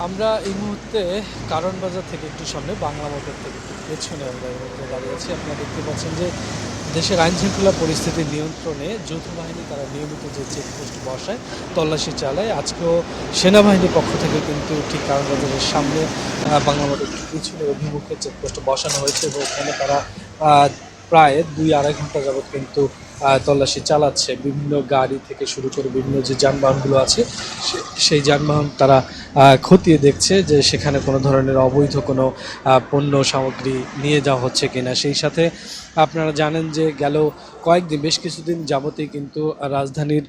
আমরা এই মুহূর্তে কারণ বাজার থেকে একটু সামনে বাংলা মোটর থেকে একটু পেছনে আমরা এই মুহূর্তে দাঁড়িয়ে আছি। আপনারা দেখতে পাচ্ছেন যে দেশের আইনশৃঙ্খলা পরিস্থিতি নিয়ন্ত্রণে যৌথ বাহিনী তারা নিয়মিত যে চেকপোস্ট বসায়, তল্লাশি চালায়। আজকেও সেনাবাহিনীর পক্ষ থেকে কিন্তু ঠিক কারণ বাজারের সামনে বাংলা মোটর পিছনে অভিমুখে চেকপোস্ট বসানো হয়েছে এবং ওখানে তারা প্রায় ২-২.৫ ঘন্টা যাবৎ কিন্তু তল্লাশি চালাচ্ছে। বিভিন্ন গাড়ি থেকে শুরু করে বিভিন্ন যে যানবাহনগুলো আছে সেই যানবাহন তারা খতিয়ে দেখছে যে সেখানে কোনো ধরনের অবৈধ কোনো পণ্য সামগ্রী নিয়ে যাওয়া হচ্ছে কিনা। সেই সাথে আপনারা জানেন যে গেল কয়েকদিন বেশ কিছুদিন যাবতেই কিন্তু রাজধানীর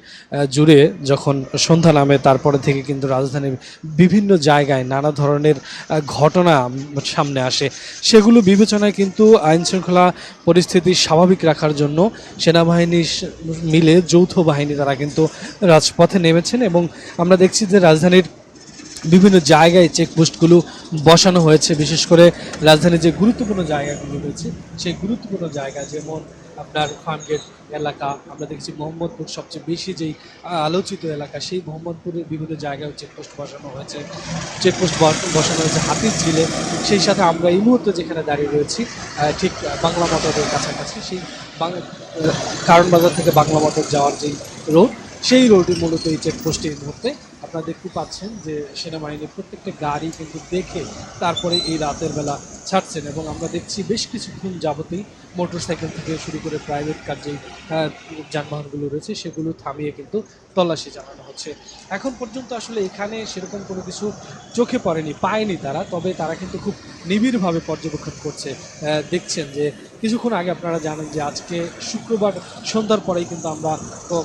জুড়ে যখন সন্ধ্যা নামে তারপরে থেকে কিন্তু রাজধানীর বিভিন্ন জায়গায় নানা ধরনের ঘটনা সামনে আসে। সেগুলো বিবেচনায় কিন্তু আইনশৃঙ্খলা পরিস্থিতি স্বাভাবিক রাখার জন্য সেনাবাহিনী মিলে যৌথ বাহিনী তারা কিন্তু রাজপথে নেমেছেন এবং আমরা দেখছি যে রাজধানীর বিভিন্ন জায়গায় চেকপোস্টগুলো বসানো হয়েছে। বিশেষ করে রাজধানীর যে গুরুত্বপূর্ণ জায়গাগুলো রয়েছে সেই গুরুত্বপূর্ণ জায়গা, যেমন আপনার ফার্মগেট এলাকা, আমরা দেখছি মোহাম্মদপুর সবচেয়ে বেশি যেই আলোচিত এলাকা, সেই মোহাম্মদপুরের বিভিন্ন জায়গায় চেকপোস্ট বসানো হয়েছে। চেকপোস্ট বসানো হয়েছে হাতির ঝিলে। সেই সাথে আমরা এই মুহূর্তে যেখানে দাঁড়িয়ে রয়েছি ঠিক বাংলা মোটরের কাছাকাছি, সেই কারণ বাজার থেকে বাংলা মোটর যাওয়ার যেই রোড, সেই রোডে মূলত এই চেকপোস্টে এই মুহূর্তে আপনারা দেখতে পাচ্ছেন যে সেনাবাহিনীর প্রত্যেকটা গাড়ি কিন্তু দেখে তারপরে এই রাতের বেলা ছাড়ছেন। এবং আমরা দেখছি বেশ কিছুক্ষণ যাবতেই মোটরসাইকেল থেকে শুরু করে প্রাইভেট কার যেই যানবাহনগুলো রয়েছে সেগুলো থামিয়ে কিন্তু তল্লাশি চালানো হচ্ছে। এখন পর্যন্ত আসলে এখানে সেরকম কোনো কিছু চোখে পড়েনি, পায়নি তারা, তবে তারা কিন্তু খুব নিবিড়ভাবে পর্যবেক্ষণ করছে। দেখছেন যে কিছুক্ষণ আগে আপনারা জানেন যে আজকে শুক্রবার সন্ধ্যার পরেই কিন্তু আমরা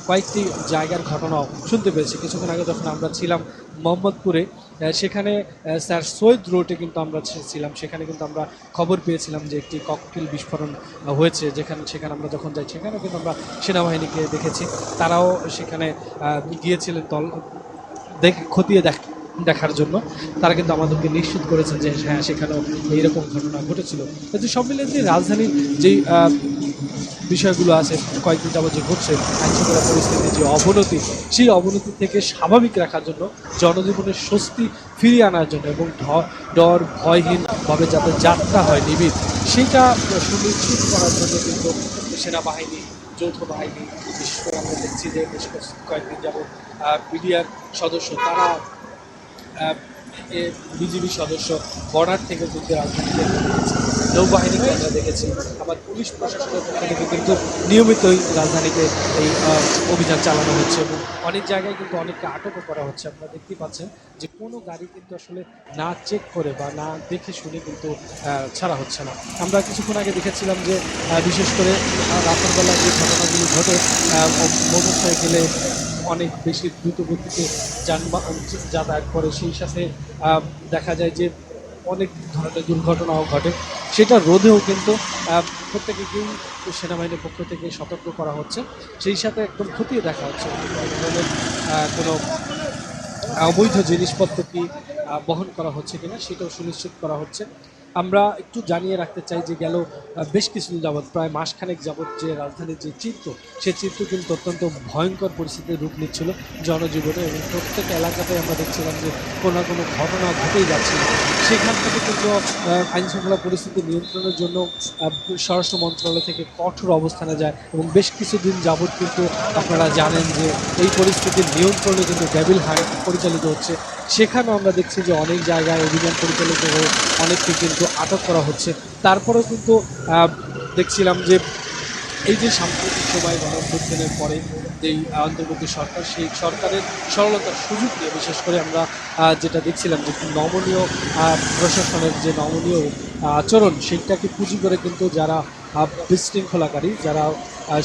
কয়েকটি জায়গার ঘটনাও শুনতে পেয়েছি। কিছুক্ষণ আগে যখন আমরা ছিলাম মোহাম্মদপুরে, সেখানে স্যার সৈয়দ রোডে কিন্তু আমরা ছিলাম, সেখানে কিন্তু আমরা খবর পেয়েছিলাম যে একটি ককটেল বিস্ফোরণ হয়েছে। সেখানে আমরা যখন যাই সেখানেও কিন্তু আমরা সেনাবাহিনীকে দেখেছি, তারাও সেখানে গিয়েছিলেন খতিয়ে দেখার জন্য। তারা কিন্তু আমাদেরকে নিশ্চিত করেছেন যে হ্যাঁ, সেখানেও এইরকম ঘটনা ঘটেছিল। কিন্তু সব মিলিয়ে যে রাজধানীর যেই বিষয়গুলো আছে কয়েকদিন যাবত যে ঘটছে, আইনশৃঙ্খলা পরিস্থিতির যে অবনতি, সেই অবনতি থেকে স্বাভাবিক রাখার জন্য, জনজীবনের স্বস্তি ফিরিয়ে আনার জন্য এবং ডর ভয়হীনভাবে যাতে যাত্রা হয় নিবিড়, সেইটা সুনিশ্চিত করার জন্য কিন্তু সেনাবাহিনী, যৌথ বাহিনী, বিশেষ করে আমরা দেখছি যে বেশ কয়েকদিন যাবত বিডিআর সদস্য, তারা বিজিবি সদস্য বর্ডার থেকে যুদ্ধে রাজধানীতে দেখেছি, নৌবাহিনীকে আমরা দেখেছি, আবার পুলিশ প্রশাসনের পক্ষ থেকে কিন্তু নিয়মিতই রাজধানীতে এই অভিযান চালানো হচ্ছে এবং অনেক জায়গায় কিন্তু অনেককে আটকও করা হচ্ছে। আপনারা দেখতেই পাচ্ছেন যে কোনো গাড়ি কিন্তু আসলে না চেক করে বা না দেখে শুনে কিন্তু ছাড়া হচ্ছে না। আমরা কিছুক্ষণ আগে দেখেছিলাম যে বিশেষ করে রাতের বেলা যে ঘটনাগুলি ঘটে, মোটরসাইকেলে অনেক বেশি দ্রুত গতিতে যানবাহন যাতায়াত করে, সেই সাথে দেখা যায় যে অনেক ধরনের দুর্ঘটনাও ঘটে। সেটা রোধেও কিন্তু প্রত্যেকেই সেনাবাহিনীর পক্ষ থেকে সতর্ক করা হচ্ছে, সেই সাথে একদম খতিয়ে দেখা হচ্ছে কোনো অবৈধ জিনিসপত্র কি বহন করা হচ্ছে কিনা সেটাও সুনিশ্চিত করা হচ্ছে। আমরা একটু জানিয়ে রাখতে চাই যে গেল বেশ কিছুদিন যাবৎ, প্রায় মাসখানেক যাবৎ যে রাজধানীর যে চিত্র, সে চিত্র কিন্তু অত্যন্ত ভয়ঙ্কর পরিস্থিতির রূপ নিচ্ছিল জনজীবনে, এবং প্রত্যেক এলাকাতে আমরা দেখছিলাম যে কোনো না কোনো ঘটনা ঘটেই যাচ্ছিল। সেখান থেকে কিন্তু আইনশৃঙ্খলা পরিস্থিতি নিয়ন্ত্রণের জন্য স্বরাষ্ট্র মন্ত্রণালয় থেকে কঠোর অবস্থানে যায় এবং বেশ কিছুদিন যাবৎ কিন্তু আপনারা জানেন যে এই পরিস্থিতির নিয়ন্ত্রণে কিন্তু ডেভিল হান্ট পরিচালিত হচ্ছে। সেখানেও আমরা দেখছি যে অনেক জায়গায় অভিযান পরিচালিত হয়ে অনেককে কিন্তু আটক করা হচ্ছে। তারপরেও কিন্তু দেখছিলাম যে এই যে সাম্প্রতিক সময় গণঅভ্যুত্থানের পরে যেই অন্তর্বর্তী সরকার, সেই সরকারের সরলতার সুযোগ নিয়ে বিশেষ করে আমরা যেটা দেখছিলাম যে নমনীয় প্রশাসনের যে নমনীয় আচরণ, সেইটাকে পুঁজি করে কিন্তু যারা বিশৃঙ্খলাকারী, যারা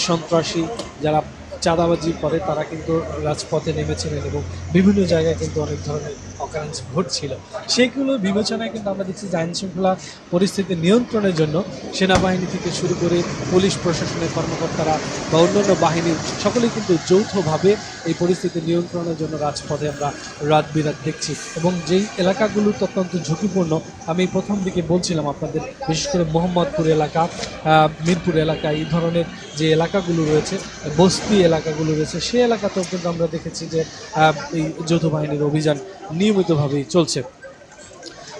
সন্ত্রাসী, যারা চাঁদাবাজি করে, তারা কিন্তু রাজপথে নেমেছিলেন এবং বিভিন্ন জায়গায় কিন্তু অনেক ধরনের অকারেন্স ঘটছিল। সেইগুলো বিবেচনায় কিন্তু আমরা দেখছি যে আইনশৃঙ্খলা পরিস্থিতি নিয়ন্ত্রণের জন্য সেনাবাহিনী থেকে শুরু করে পুলিশ প্রশাসনের কর্মকর্তারা বা অন্যান্য বাহিনীর সকলেই কিন্তু যৌথভাবে এই পরিস্থিতি নিয়ন্ত্রণের জন্য রাজপথে আমরা রাত বিরাত দেখছি। এবং যেই এলাকাগুলো অত্যন্ত ঝুঁকিপূর্ণ, আমি প্রথম দিকে বলছিলাম আপনাদের, বিশেষ করে মোহাম্মদপুর এলাকা, মিরপুর এলাকা, এই ধরনের যে এলাকাগুলো রয়েছে, বস্তি এলাকাগুলো রয়েছে, সেই এলাকাতেও কিন্তু আমরা দেখেছি যে এই যৌথ বাহিনীর অভিযান নিয়মিতভাবেই চলছে।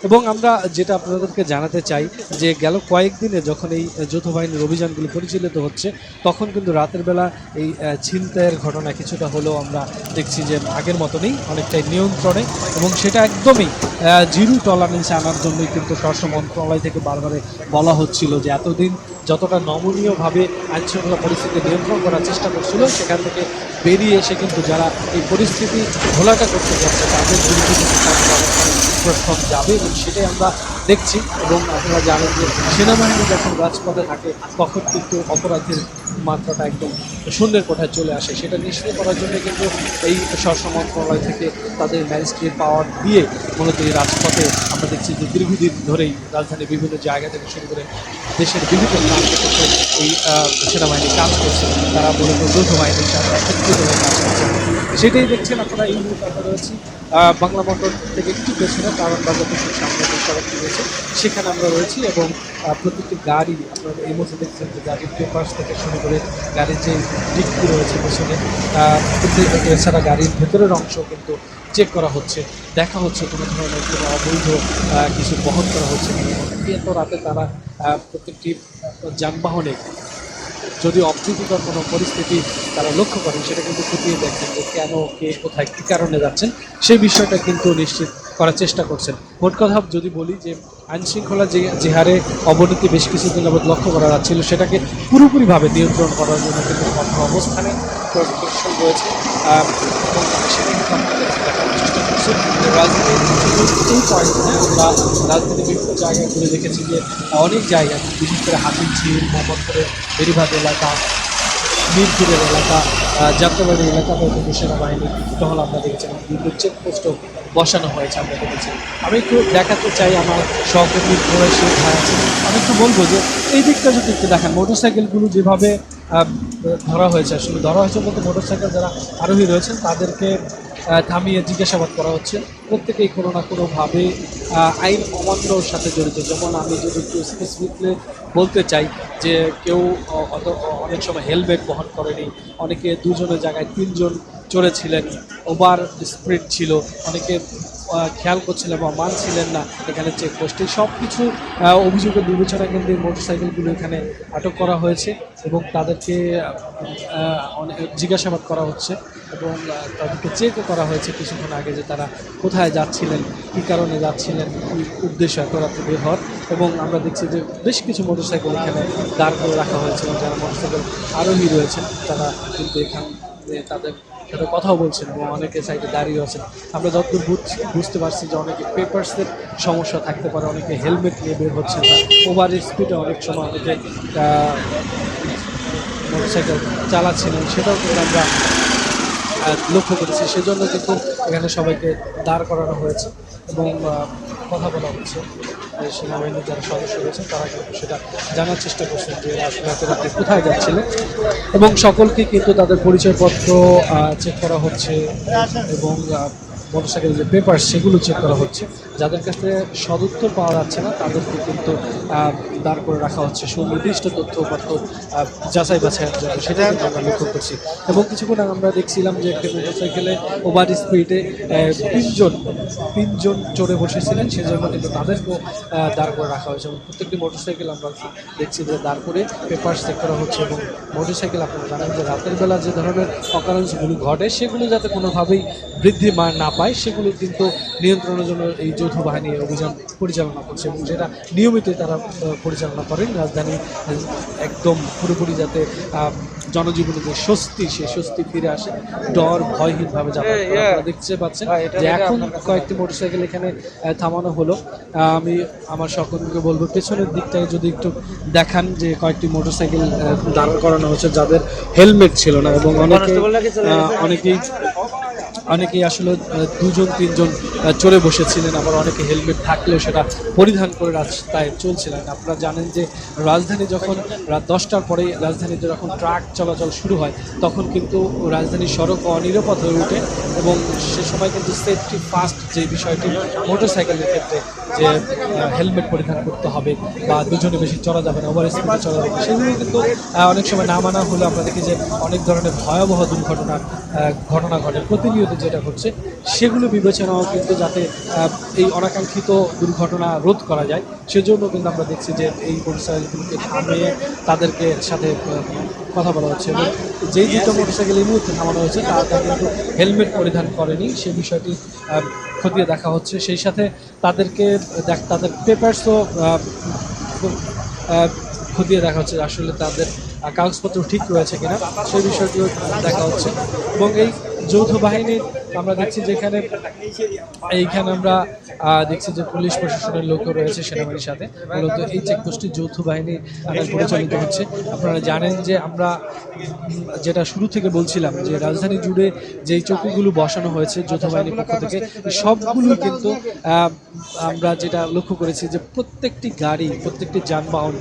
এবং আমরা যেটা আপনাদেরকে জানাতে চাই যে গেল কয়েকদিনে যখন এই যৌথ বাহিনীর অভিযানগুলো পরিচালিত হচ্ছে তখন কিন্তু রাতের বেলা এই ছিনতাইয়ের ঘটনা কিছুটা হলেও আমরা দেখছি যে আগের মতনই অনেকটাই নিয়ন্ত্রণে, এবং সেটা একদমই জিরো টলারেন্সে আনার জন্যই কিন্তু স্বরাষ্ট্র মন্ত্রণালয় থেকে বারবার বলা হচ্ছিল যে এতদিন যতটা নমনীয়ভাবে আইনশৃঙ্খলা পরিস্থিতি নিয়ন্ত্রণ করার চেষ্টা করছিল সেখান থেকে বেরিয়ে এসে কিন্তু যারা এই পরিস্থিতি ঘোলাটা করতে যাচ্ছে তাদের বিরুদ্ধে কিন্তু প্রথম যাবে, এবং সেটাই আমরা দেখছি। এবং আপনারা জানেন যে সেনাবাহিনী যখন রাজপথে থাকে তখন কিন্তু অপরাধের মাত্রাটা একদম শূন্যের কোঠায় চলে আসে। সেটা নিশ্চিত করার জন্য কিন্তু এই স্বরাষ্ট্র মন্ত্রণালয় থেকে তাদের ম্যাজিস্ট্রেট পাওয়ার দিয়ে মূলত এই রাজপথে আমরা দেখছি যে দীর্ঘদিন ধরেই রাজধানীর বিভিন্ন জায়গা থেকে শুরু করে দেশের বিভিন্ন প্রান্তে কিন্তু এই সেনাবাহিনী কাজ করছে, তারা মূলত যৌথ বাহিনীর সাথে একত্রিত হয়ে কাজ করছে। সেটাই দেখছেন আপনারা। এই মুহূর্তে আমরা রয়েছি বাংলা মোটর থেকে একটু পেছনে কারণ বাজার থেকে সামনে যে সড়কটি রয়েছে সেখানে আমরা রয়েছি, এবং প্রত্যেকটি গাড়ি আপনারা এই মুহূর্তে দেখছেন যে গাড়ির পেপার্স থেকে শুরু করে গাড়ির যে ডিক্কি রয়েছে পেছনে এছাড়া গাড়ির ভেতরের অংশ কিন্তু চেক করা হচ্ছে, দেখা হচ্ছে কোনো ধরনের কোনো অবৈধ কিছু বহন করা হচ্ছে। এত রাতে তারা প্রত্যেকটি যানবাহনে যদি অপ্রীতিকর কোনো পরিস্থিতি তারা লক্ষ্য করেন সেটা কিন্তু খতিয়ে দেখেন যে কেন, কে, কোথায়, কী কারণে যাচ্ছেন সেই বিষয়টা কিন্তু নিশ্চিত করার চেষ্টা করছেন। মোট কথা যদি বলি যে আইনশৃঙ্খলা যে হারে অবনতি বেশ কিছুদিন যাবৎ লক্ষ্য করা যাচ্ছিল সেটাকে পুরোপুরিভাবে নিয়ন্ত্রণ করার জন্য কিন্তু কঠোর অবস্থানে প্রশাসন রয়েছে, এবং সেটা কিন্তু আমাদের দেখার চেষ্টা করছে। রাজধানীর এই পয়েন্টে আমরা রাজধানীর বিভিন্ন জায়গায় ঘুরে দেখেছি যে অনেক জায়গায় বিশেষ করে হাতিঝিল, মোহাম্মদপুরের বেরিবাদ এলাকা, মিরপুরের এলাকা, যাত্রাবাড়ি এলাকাতেও কিন্তু সেনাবাহিনী টহল আমরা দেখেছিলাম, বিভিন্ন চেকপোস্টও বসানো হয়েছে আমরা দেখেছি। আমি একটু দেখাতে চাই আমার সহকর্মী প্রবাসী ভাই আছে, আমি একটু বলবো যে এই দিকটা যদি একটু দেখান মোটরসাইকেলগুলো যেভাবে ধরা হয়েছে, আসলে ধরা হয়েছে বলতে মোটরসাইকেল যারা আরোহী রয়েছেন তাদেরকে থামিয়ে জিজ্ঞাসাবাদ করা হচ্ছে। প্রত্যেকেই কোনো না কোনোভাবে আইন অমান্যর সাথে জড়িত। যেমন আমি যদি একটু স্পেসিফিকলি বলতে চাই যে কেউ অনেক সময় হেলমেট বহন করেনি, অনেকে দুজনের জায়গায় তিনজন চড়েছিলেন, ওভার স্পিড ছিল, অনেকে খেয়াল করছিলেন বা মানছিলেন না এখানে চেকপোস্টে। সব কিছু অভিযোগের বিবেচনায় কিন্তু এই মোটরসাইকেলগুলো এখানে আটক করা হয়েছে এবং তাদেরকে অনেক জিজ্ঞাসাবাদ করা হচ্ছে এবং তাদেরকে চেকও করা হয়েছে কিছুক্ষণ আগে যে তারা কোথায় যাচ্ছিলেন, কী কারণে যাচ্ছিলেন, কী উদ্দেশ্য এত রাত্রে বের হওয়ার। এবং আমরা দেখছি যে বেশ কিছু মোটরসাইকেল এখানে দাঁড় করে রাখা হয়েছে এবং যারা মোটরসাইকেল আরোহী রয়েছেন তারা কিন্তু এখানে তাদের সাথে কথাও বলছেন এবং অনেকে সাইডে দাঁড়িয়ে আছেন। আমরা যতদূর বুঝতে পারছি যে অনেকে পেপারসের সমস্যা থাকতে পারে, অনেকে হেলমেট নিয়ে বের হচ্ছেন না, ওভার স্পিডে অনেক সময় অনেকে মোটরসাইকেল চালাচ্ছিলেন, সেটাও কিন্তু আমরা লক্ষ্য করেছি। সেজন্য কিন্তু এখানে সবাইকে দাঁড় করানো হয়েছে এবং কথা বলা হচ্ছে। সেনাবাহিনীর যারা সদস্য রয়েছেন তারা কিন্তু সেটা জানার চেষ্টা করছেন যে আসলে এত রাতে কোথায় যাচ্ছিলেন, এবং সকলকে কিন্তু তাদের পরিচয়পত্র চেক করা হচ্ছে এবং মোটরসাইকেলের যে পেপার সেগুলো চেক করা হচ্ছে। যাদের কাছে সদুত্তর পাওয়া যাচ্ছে না তাদেরকে কিন্তু দাঁড় করে রাখা হচ্ছে সুনির্দিষ্ট তথ্যপত্র যাচাই বাছাইয়ের জন্য, সেটা কিন্তু আমরা লক্ষ্য করছি। এবং কিছুক্ষণ আগে আমরা দেখছিলাম যে একটি মোটরসাইকেলে ওভার স্পিডে তিনজন চড়ে বসেছিলেন, সেজন্য কিন্তু তাদেরকেও দাঁড় করে রাখা হয়েছে এবং প্রত্যেকটি মোটরসাইকেল আমরা দেখছি যে দাঁড় করে পেপার চেক করা হচ্ছে। এবং মোটরসাইকেল আপনারা জানেন যে রাতের বেলা যে ধরনের অকারেন্সগুলো ঘটে সেগুলো যাতে কোনোভাবেই বৃদ্ধি না পায় সেগুলো কিন্তু নিয়ন্ত্রণের জন্য এই যৌথ বাহিনী অভিযান পরিচালনা করছে এবং যেটা নিয়মিতই তারা পরিচালনা করেন। রাজধানী একদম পুরোপুরি যাতে জনজীবনে যে স্বস্তি সেই স্বস্তি ফিরে আসে, ডর ভয়হীনভাবে যাতায়াত করা। আপনারা দেখতে পাচ্ছেন যে এখন কয়েকটি মোটরসাইকেল এখানে থামানো হলো। আমি আমার সকলকে বলবো পেছনের দিকটায় যদি একটু দেখান যে কয়েকটি মোটরসাইকেল দাঁড় করানো হচ্ছে যাদের হেলমেট ছিল না, এবং অনেকেই আসলে দুজন তিনজন চড়ে বসেছিলেন, আবার অনেকে হেলমেট থাকলেও সেটা পরিধান করে রাস্তায় চলছিলেন। আপনারা জানেন যে রাজধানী যখন রাত 10টার পরেই রাজধানীতে যখন ট্রাক চলাচল শুরু হয় তখন কিন্তু রাজধানীর সড়ক অনিরাপদ হয়ে ওঠে এবং সে সময় কিন্তু সেফটি ফার্স্ট যে বিষয়টি মোটরসাইকেলের ক্ষেত্রে যে হেলমেট পরিধান করতে হবে বা দুজনে বেশি চলা যাবে না, ওভার স্পিডে চলা যাবে, সেগুলো কিন্তু অনেক সময় না মানা হলে আমরা দেখি যে অনেক ধরনের ভয়াবহ দুর্ঘটনার ঘটনা ঘটে, প্রতিনিয়ত যেটা ঘটছে সেগুলো বিবেচনাও কিন্তু যাতে এই অনাকাঙ্ক্ষিত দুর্ঘটনা রোধ করা যায় সেজন্য কিন্তু আমরা দেখছি যে এই মোটরসাইকেলগুলোকে থামিয়ে তাদেরকে সাথে কথা বলা হচ্ছে এবং যেই দুটো মোটরসাইকেল এই মুহূর্তে থামানো হয়েছে তারা কিন্তু হেলমেট পরিধান করেনি সে বিষয়টি খতিয়ে দেখা হচ্ছে। সেই সাথে তাদেরকে তাদের পেপারসও খতিয়ে দেখা হচ্ছে আসলে তাদের কাগজপত্র ঠিক রয়েছে কিনা সেই বিষয়টিও দেখা হচ্ছে। এবং এই যৌথ বাহিনীর আমরা দেখছি যেখানে এইখানে আমরা দেখছি যে পুলিশ প্রশাসনের লোকও রয়েছে সেনাবাহিনীর সাথে, মূলত এই চেকপোস্টটি যৌথ বাহিনী পরিচালিত হচ্ছে। আপনারা জানেন যে আমরা যেটা শুরু থেকে বলছিলাম যে রাজধানী জুড়ে যেই চৌকিগুলো বসানো হয়েছে যৌথ বাহিনীর পক্ষ থেকে সবগুলো কিন্তু আমরা যেটা লক্ষ্য করেছি যে প্রত্যেকটি গাড়ি প্রত্যেকটি যানবাহন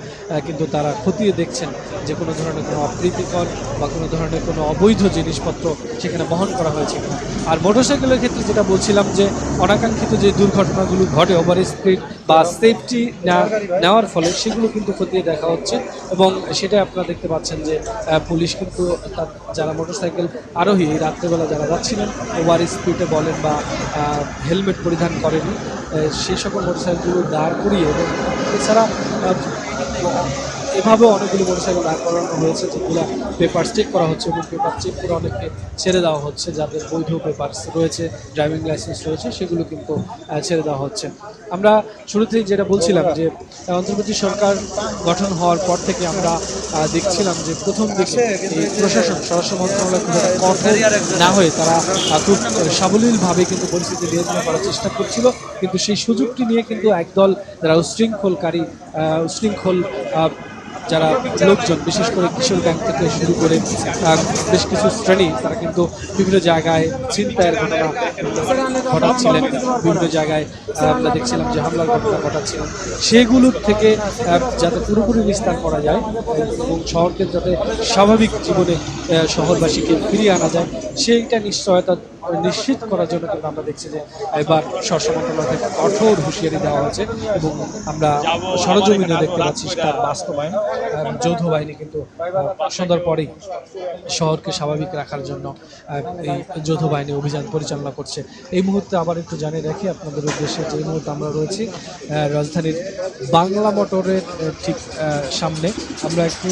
কিন্তু তারা খতিয়ে দেখছেন যে কোনো ধরনের কোনো অপ্রীতিকর বা কোনো ধরনের কোনো অবৈধ জিনিসপত্র সেখানে বহন করা হয়েছে কিনা। আর মোটরসাইকেলের ক্ষেত্রে যেটা বলছিলাম যে অনাকাঙ্ক্ষিত যে দুর্ঘটনাগুলো ঘটে ওভার স্পিড বা সেফটি নেওয়ার ফলে সেগুলো কিন্তু খতিয়ে দেখা হচ্ছে এবং সেটাই আপনারা দেখতে পাচ্ছেন যে পুলিশ কিন্তু যারা মোটরসাইকেল আরোহী রাত্রেবেলা যারা যাচ্ছিলেন ওভার স্পিডে বলেন বা হেলমেট পরিধান করেনি সেই সকল মোটরসাইকেলগুলো দাঁড় করিয়ে এবং এছাড়া এভাবেও অনেকগুলো মোটরসাইকেল দাঁড় করানো হয়েছে যেগুলো পেপার চেক করা হচ্ছে এবং পেপার চেক করে অনেককে ছেড়ে দেওয়া হচ্ছে যাদের বৈধ পেপারস রয়েছে ড্রাইভিং লাইসেন্স রয়েছে সেগুলো কিন্তু ছেড়ে দেওয়া হচ্ছে। আমরা শুরুতেই যেটা বলছিলাম যে অন্তর্বর্তী সরকার গঠন হওয়ার পর থেকে আমরা দেখছিলাম যে প্রথম দিকে এই প্রশাসন স্বরাষ্ট্র মন্ত্রণালয় খুব একটা কঠোর না হয়ে তারা খুব সাবলীলভাবে কিন্তু পরিস্থিতি নিয়ন্ত্রণ করার চেষ্টা করছিল, কিন্তু সেই সুযোগটি নিয়ে কিন্তু একদল যারা উশৃঙ্খল যারা লোকজন বিশেষ করে কিশোর গ্যাং থেকে শুরু করে বেশ কিছু শ্রেণী তারা কিন্তু বিভিন্ন জায়গায় ছিনতাইয়ের ঘটনা ঘটাচ্ছিলেন, বিভিন্ন জায়গায় আমরা দেখছিলাম যে হামলার ঘটনা ঘটাচ্ছিলেন। সেগুলোর থেকে যাতে পুরোপুরি নিস্তার করা যায় এবং শহরকে যাতে স্বাভাবিক জীবনে শহরবাসীকে ফিরিয়ে আনা যায় সেইটা নিশ্চয়তা নিশ্চিত করার জন্য কিন্তু আমরা দেখছি যে এবার স্বরাষ্ট্র মন্ত্রণালয় থেকে কঠোর হুঁশিয়ারি দেওয়া হয়েছে এবং আমরা সরজমিনে দেখতে পাচ্ছি তার বাস্তবায়ন। যৌথ বাহিনী কিন্তু সন্ধ্যার পরেই শহরকে স্বাভাবিক রাখার জন্য এই যৌথ বাহিনী অভিযান পরিচালনা করছে। এই মুহূর্তে আবার একটু জানিয়ে রাখি আপনাদের উদ্দেশ্যে যে মুহূর্তে আমরা রয়েছি রাজধানীর বাংলা মোটরের ঠিক সামনে। আমরা একটু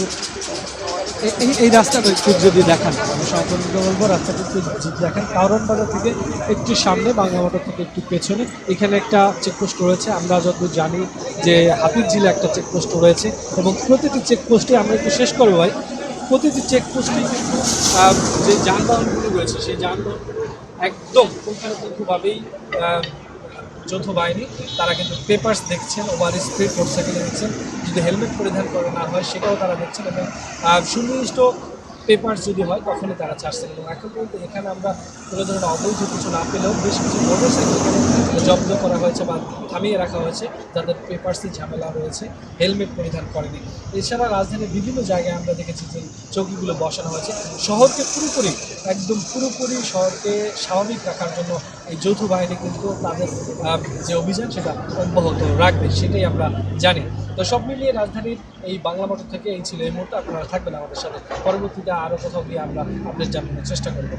এই রাস্তাটা একটু যদি দেখান আমি সম্পূর্ণ বলবো রাস্তাটা একটু দেখেন কারণ বাজার থেকে একটু সামনে বাংলা মোটর থেকে একটু পেছনে এখানে একটা চেকপোস্ট রয়েছে। আমরা যতদূর জানি যে হাতিরঝিলে একটা চেকপোস্ট রয়েছে এবং প্রতিটি চেকপোস্টে আমরা একটু শেষ করবো ভাই, প্রতিটি চেকপোস্টে কিন্তু যে যানবাহনগুলো রয়েছে সেই যানবাহনগুলো একদম পুঙ্খানুপুঙ্খভাবেই যৌথ বাহিনী তারা কিন্তু পেপারস দেখছেন, ওভার স্পিড মোটরসাইকেলে দেখছেন, যদি হেলমেট পরিধান করে না হয় সেটাও তারা দেখছেন এবং সুনির্দিষ্ট পেপারস যদি হয় তখনই তারা ছাড়ছেন। এবং এখন পর্যন্ত এখানে আমরা কোনো ধরনের অবৈধ কিছু না পেলেও বেশ কিছু মোটরসাইকেল এখানে জব্দ করা হয়েছে বা থামিয়ে রাখা হয়েছে যাদের পেপারসই ঝামেলা রয়েছে, হেলমেট পরিধান করেনি। এছাড়া রাজধানীর বিভিন্ন জায়গায় আমরা দেখেছি যে চৌকিগুলো বসানো হয়েছে শহরকে পুরোপুরি শহরকে স্বাভাবিক রাখার জন্য এই যৌথ বাহিনী কিন্তু তাদের যে অভিযান সেটা অব্যাহত রাখবে সেটাই আমরা জানি। তো সব মিলিয়ে রাজধানীর এই বাংলা মোটর থেকে এই ছিল এই মুহূর্তে। আপনারা থাকবেন আমাদের সাথে, পরবর্তীতে আরও কোথাও গিয়ে আমরা আপডেট জানানোর চেষ্টা করব।